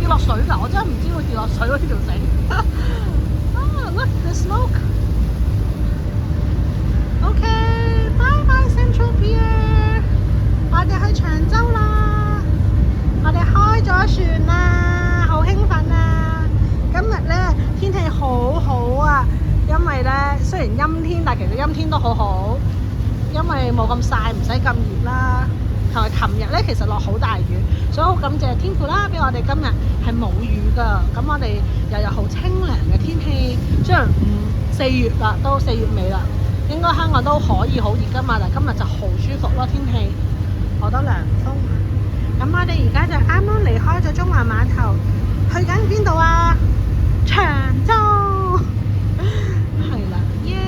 跌落水㗎，我真係唔知會跌落水喎呢條繩。啊 ，look the smoke。OK，bye bye Central Pier， 我哋去長洲啦，我哋開咗船啦，好興奮啊！今日咧天氣好好啊，因為咧雖然陰天，但係其實陰天都好好，因為冇咁曬，唔使咁熱啦。同埋琴日咧其實落好大雨，所以好感謝天父啦，俾我哋今日係冇雨㗎。咁我哋又有好清涼嘅天氣，雖然4月啦，都4月尾啦，應該香港都可以好熱㗎嘛，但係今日就好舒服咯，天氣好多涼風。咁我哋而家就啱啱離開咗中環碼頭，去緊邊度啊？長洲係啦，耶！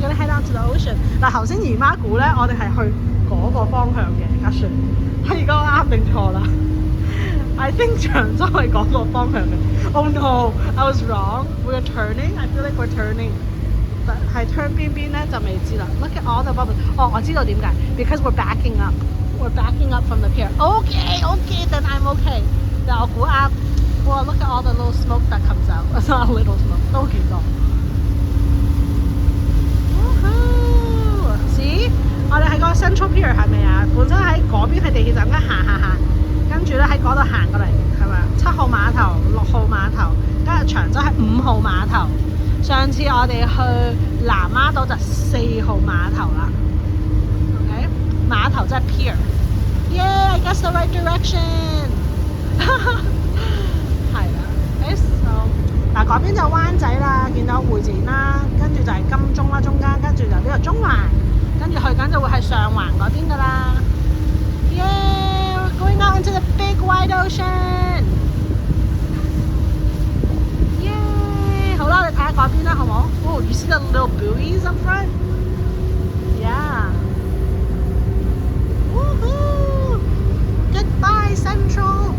我哋 head down to the ocean。嗱，頭先姨媽估咧，我哋係去嗰個方向嘅架船，係個啱定錯啦 ？I think 長洲係嗰個方向嘅。Oh no, I was wrong. We're turning. I feel like we're turning. 但係 turn 邊邊咧就未知啦。Look at all the bubbles. 哦，我知道點解。Because we're backing up. We're backing up from the pier. Okay, then I'm okay. 但我估啱。哇 ！Look at all the little smoke that comes out. It's not a little smoke. 都幾多。See？我哋喺個 Central Pier 係咪啊？本身喺嗰邊係地鐵站，跟行，跟住咧喺嗰度行過嚟，係咪？7號碼頭、6號碼頭，跟住長洲係5號碼頭。上次我哋去南丫島就4號碼頭啦。OK， 碼頭即係 Pier。Yeah, I guess the right direction 係啦。So 嗱嗰邊就灣仔啦，見到會展啦，跟住就係金鐘啦，中間跟住就呢個中環。跟住去緊就會係上環嗰邊噶啦。Yeah, we're going out into the big wide ocean. Yeah， 好啦，我哋睇下嗰邊啦，好唔好？ Oh, you see the little buoys up front? Yeah. Woohoo! Goodbye, Central.